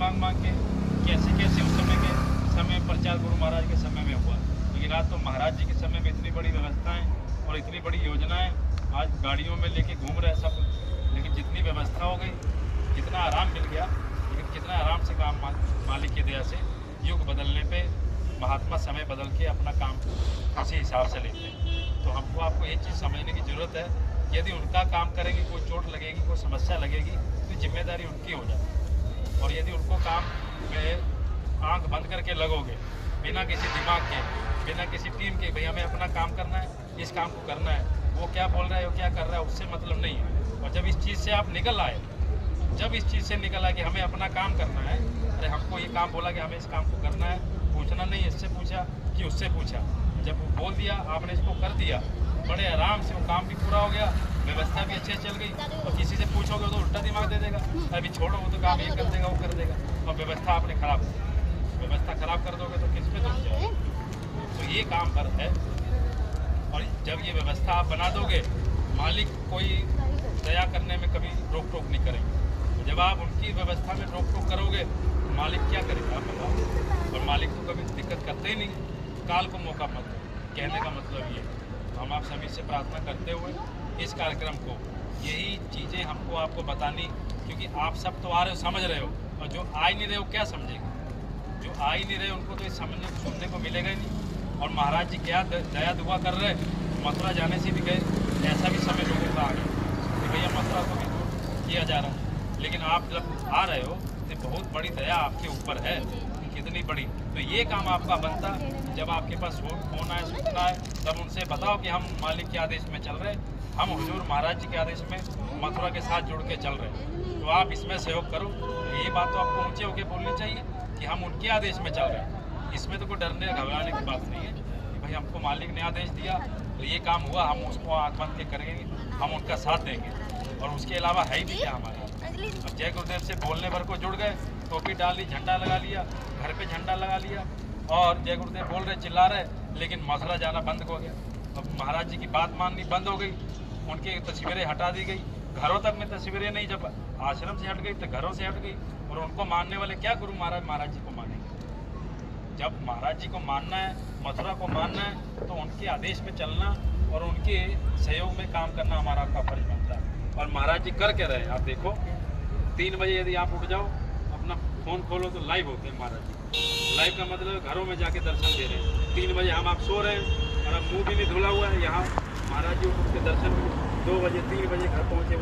मांग मांग के कैसे कैसे उस समय प्रचार गुरु महाराज के समय में हुआ। लेकिन आज तो महाराज जी के समय में इतनी बड़ी व्यवस्थाएं और इतनी बड़ी योजनाएं, आज गाड़ियों में लेके घूम रहे सब। लेकिन जितनी व्यवस्था हो गई, जितना आराम मिल गया, लेकिन कितना आराम से काम मालिक की दया से युग बदलने पे महात्मा समय बदल के अपना काम उसी हिसाब से लेते हैं। तो हमको आपको एक चीज़ समझने की ज़रूरत है, यदि उनका काम करेंगे, कोई चोट लगेगी, कोई समस्या लगेगी, तो जिम्मेदारी उनकी हो जाती है। और यदि उनको काम में आंख बंद करके लगोगे, बिना किसी दिमाग के, बिना किसी टीम के, भाई हमें अपना काम करना है, इस काम को करना है, वो क्या बोल रहा है, वो क्या कर रहा है, उससे मतलब नहीं है। और जब इस चीज़ से आप निकल आए, जब इस चीज़ से निकल आए कि हमें अपना काम करना है, अरे हमको ये काम बोला कि हमें इस काम को करना है, पूछना नहीं इससे पूछा कि उससे पूछा, जब वो बोल दिया आपने इसको कर दिया, बड़े आराम से वो काम भी पूरा हो गया, व्यवस्था भी अच्छे चल गई। और किसी से पूछोगे तो उल्टा दिमाग दे देगा, अभी छोड़ो वो तो काम ये कर देगा, वो कर देगा। और व्यवस्था आपने खराब कर दी, व्यवस्था खराब कर दोगे तो किस पे दोष जाए। तो ये काम पर है। और जब ये व्यवस्था आप बना दोगे, मालिक कोई दया करने में कभी रोक टोक नहीं करेंगे। जब आप उनकी व्यवस्था में रोक टोक करोगे तो मालिक क्या करेगा आप बताओ। और मालिक तो कभी दिक्कत करते ही नहीं। काल को मौका मत दो, कहने का मतलब ये। हम आप सभी से प्रार्थना करते हुए इस कार्यक्रम को, यही चीज़ें हमको आपको बतानी, क्योंकि आप सब तो आ रहे हो, समझ रहे हो, और जो आ ही नहीं रहे हो क्या समझेंगे। जो आ ही नहीं रहे उनको तो समझने सुनने को मिलेगा ही नहीं। और महाराज जी क्या दया दुआ कर रहे, मथुरा जाने से भी गए, ऐसा भी समय लोगों का आ गया कि भैया मथुरा को भी दूर किया जा रहा है। लेकिन आप जब आ रहे हो तो बहुत बड़ी दया आपके ऊपर है, कितनी बड़ी। तो ये काम आपका बनता, जब आपके पास फोन आए, सूचना है, तब उनसे बताओ कि हम मालिक के आदेश में चल रहे, हम हुजूर महाराज जी के आदेश में मथुरा के साथ जुड़ के चल रहे हैं। तो आप इसमें सहयोग करो। ये बात तो आपको ऊंचे होकर बोलनी चाहिए कि हम उनके आदेश में चल रहे हैं। इसमें तो कोई डरने घबराने की बात नहीं है कि भाई हमको मालिक ने आदेश दिया तो ये काम हुआ, हम उसको आँख बंद के करेंगे, हम उनका साथ देंगे। और उसके अलावा है ही नहीं क्या हमारा। अब जय गुरुदेव से बोलने भर को जुड़ गए, टोपी डाल ली, झंडा लगा लिया, घर पे झंडा लगा लिया, और जय गुरुदेव बोल रहे, चिल्ला रहे, लेकिन मथुरा जाना बंद हो गया। अब महाराज जी की बात माननी बंद हो गई, उनकी तस्वीरें हटा दी गई। घरों तक में तस्वीरें नहीं, जब आश्रम से हट गई तो घरों से हट गई। और उनको मानने वाले क्या गुरु महाराज जी को मानेंगे। जब महाराज जी को मानना है, मथुरा को मानना है, तो उनके आदेश में चलना और उनके सहयोग में काम करना हमारा आपका फर्ज बनता है। और महाराज जी कर क्या रहे हैं, आप देखो 3 बजे यदि आप उठ जाओ, अपना फ़ोन खोलो तो लाइव होते हैं महाराज जी। लाइव का मतलब घरों में जाके दर्शन दे रहे हैं। 3 बजे हम आप सो रहे हैं और अब मुँह भी नहीं धुला हुआ है, यहाँ महाराज जी उठ के दर्शन 2 बजे 3 बजे घर पहुँचे, वो